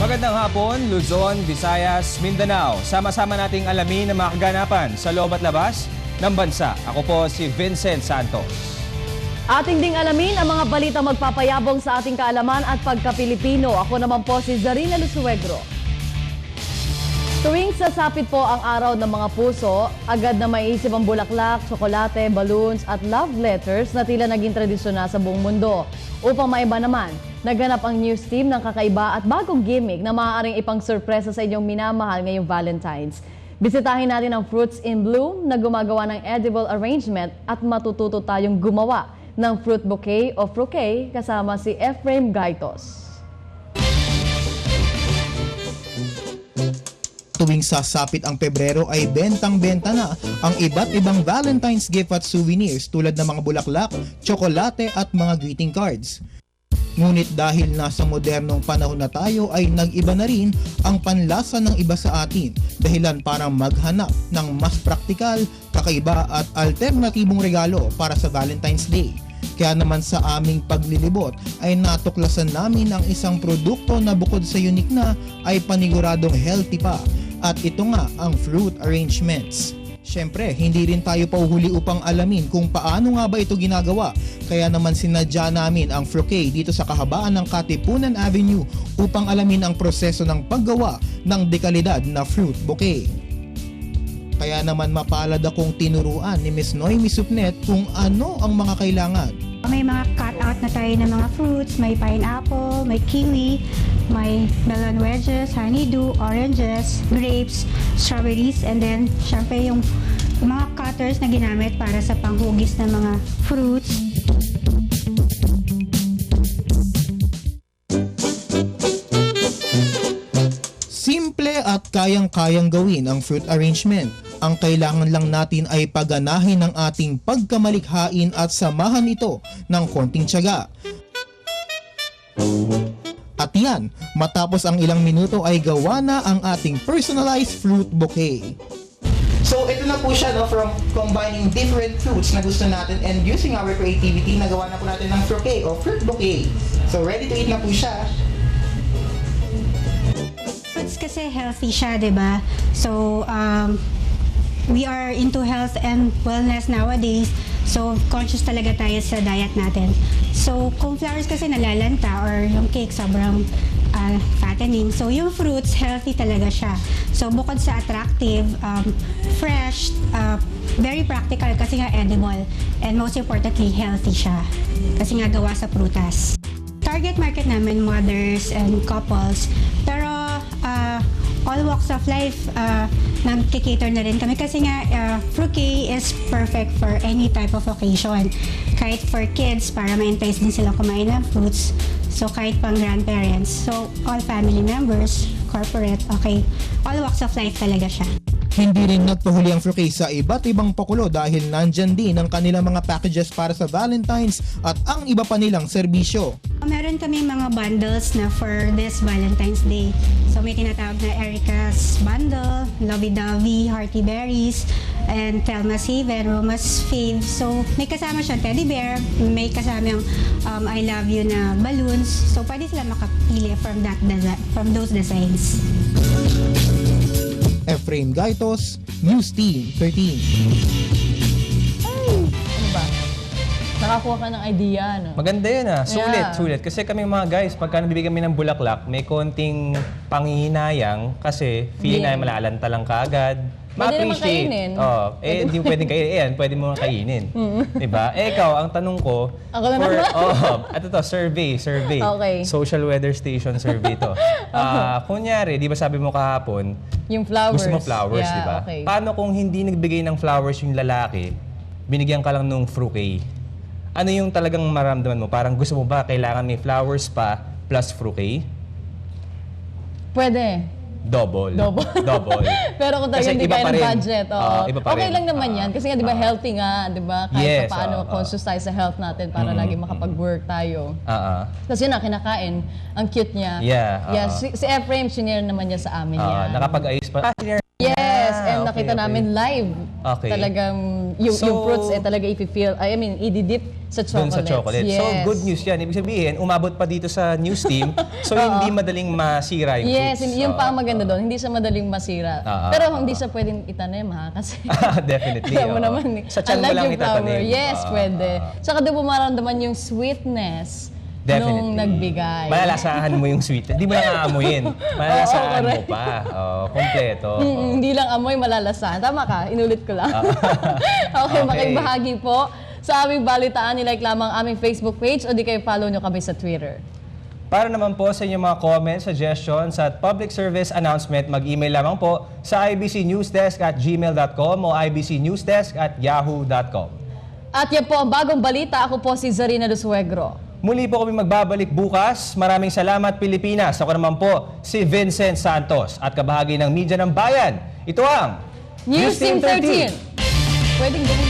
Magandang hapon, Luzon, Visayas, Mindanao. Sama-sama nating alamin ang mga kaganapan sa loob at labas ng bansa. Ako po si Vincent Santos. Ating ding alamin ang mga balita magpapayabong sa ating kaalaman at pagka-Pilipino. Ako naman po si Zarina Lusuegro. Tuwing sasapit po ang araw ng mga puso, agad na maiisip ang bulaklak, tsokolate, balloons at love letters na tila naging tradisyon na sa buong mundo. Upang maiba naman, naghanap ang news team ng kakaiba at bagong gimmick na maaaring ipang sorpresa sa inyong minamahal ngayong Valentine's. Bisitahin natin ang Fruits in Bloom na gumagawa ng edible arrangement at matututo tayong gumawa ng fruit bouquet o fruquet kasama si Ephraim Gaitos. Tuwing sasapit ang Pebrero ay bentang-benta na ang iba't ibang Valentine's gift at souvenirs tulad ng mga bulaklak, tsokolate at mga greeting cards. Ngunit dahil nasa modernong panahon na tayo ay nag-iba na rin ang panlasa ng iba sa atin, dahilan para maghanap ng mas praktikal, kakaiba at alternatibong regalo para sa Valentine's Day. Kaya naman sa aming paglilibot ay natuklasan namin ang isang produkto na bukod sa unique na ay paniguradong healthy pa. At ito nga ang fruit arrangements. Siyempre, hindi rin tayo pauhuli upang alamin kung paano nga ba ito ginagawa. Kaya naman sinadya namin ang fruquet dito sa kahabaan ng Katipunan Avenue upang alamin ang proseso ng paggawa ng dekalidad na fruit bouquet. Kaya naman mapalad akong tinuruan ni Miss Noemi Supnet kung ano ang mga kailangan. May mga cut-out na tayo ng mga fruits, may pineapple, may kiwi, may melon wedges, honeydew, oranges, grapes, strawberries, and then syempre yung mga cutters na ginamit para sa panghugis ng mga fruits. Simple at kayang-kayang gawin ang fruit arrangement. Ang kailangan lang natin ay pagganahin ng ating pagkamalikhain at samahan ito ng konting tiyaga. At yan, matapos ang ilang minuto ay gawa na ang ating personalized fruit bouquet. So ito na po siya, no, from combining different fruits na gusto natin and using our creativity, nagawa na po natin ng fruquet o fruit bouquet. So ready to eat na po siya. Fruits kasi healthy siya, diba? So, we are into health and wellness nowadays. So, conscious talaga tayo sa diet natin. So, kung flowers kasi nalalanta or yung cake sobrang fattening. So, yung fruits, healthy talaga siya. So, bukod sa attractive, fresh, very practical kasi nga edible. And most importantly, healthy siya. Kasi nga gawa sa prutas. Target market namin, mothers and couples. Pero, all walks of life, nag-cater na rin kami kasi nga fruquet is perfect for any type of occasion. Kahit for kids, para ma-entice din sila kumain ng fruits. So kahit pang grandparents. So all family members, corporate, okay. All walks of life talaga siya. Hindi rin nagpahuli ang fruquet sa iba't ibang pakulo dahil nandyan din ang kanilang mga packages para sa Valentine's at ang iba pa nilang serbisyo. Meron kami mga bundles na for this Valentine's Day. So may tinatawag na Erica's Bundle, Lovey Dovey, Hearty Berries, and Thelma's Haven, Roma's Fave. So may kasama siyang teddy bear, may kasama yung I love you na balloons. So pwede sila makapili from those designs. Ephraim Gaitos, News Team 13. Ano ba? Nakakuha ka ng idea, no? Maganda yun Yeah. Sulit. Kasi kami mga guys, pagka nabibigyan kami ng bulaklak, may konting panghihinayang kasi feeling na malalanta lang kaagad. Pwede naman kainin. Hindi mo pwedeng kainin. Ayan, pwede mo kainin. Diba? Ikaw, ang tanong ko, Ako na naman. ito, survey. Okay. Social Weather Station survey to. Kunyari, di ba sabi mo kahapon, Yung flowers. gusto mo flowers, Yeah, di ba? okay. Paano kung hindi nagbigay ng flowers yung lalaki, binigyan ka lang nung fruquet? Ano yung talagang maramdaman mo? Parang gusto mo ba kailangan may flowers pa plus fruquet? Pwede. Double. Pero kung talagang Kasi hindi iba kaya pa ng rin. budget, Iba pa okay rin. lang naman yan. Kasi nga, di ba, healthy nga, di ba? Kahit Yes, pa paano, conscious tayo sa health natin para lagi makapag-work tayo. Tapos yun na, kinakain. Ang cute niya. Yeah, Si Ephraim, shinare naman niya sa amin yan. Nakapag-ayos pa. Yes, and okay, nakita namin live. Okay. Talagang, yung So- fruits, talaga i-feel, I mean, i-dip sa Doon chocolates. sa chocolate. So, Yes. good news yan. Ibig sabihin, umabot pa dito sa news team, so hindi madaling masira yung Yes, fruits. yung pa ang maganda doon, hindi siya madaling masira. Pero hindi siya pwedeng itanim ha, kasi Definitely. alam mo oo. naman, Sa tiyan mo unlike lang yung flower. itatanim. Yes, pwede. Tsaka doon mo maramdaman yung sweetness nung nagbigay. Malalasahan mo yung sweet. Hindi mo lang aamuyin. Malalasahan mo correct. pa. Kompleto. Hindi lang amoy, malalasahan. Tama ka, inulit ko lang. Okay, Okay. makibahagi po sa aming balitaan, nilike lamang aming Facebook page o di kayo follow nyo kami sa Twitter. Para naman po sa inyong mga comments, suggestions at public service announcement, mag-email lamang po sa ibcnewsdesk@gmail.com o ibcnewsdesk@yahoo.com. At yan po ang bagong balita. Ako po si Zarina Lusuegro. Muli po kami magbabalik bukas. Maraming salamat, Pilipinas. Ako naman po si Vincent Santos at kabahagi ng Media ng Bayan. Ito ang News Team 13. Pwedeng gawin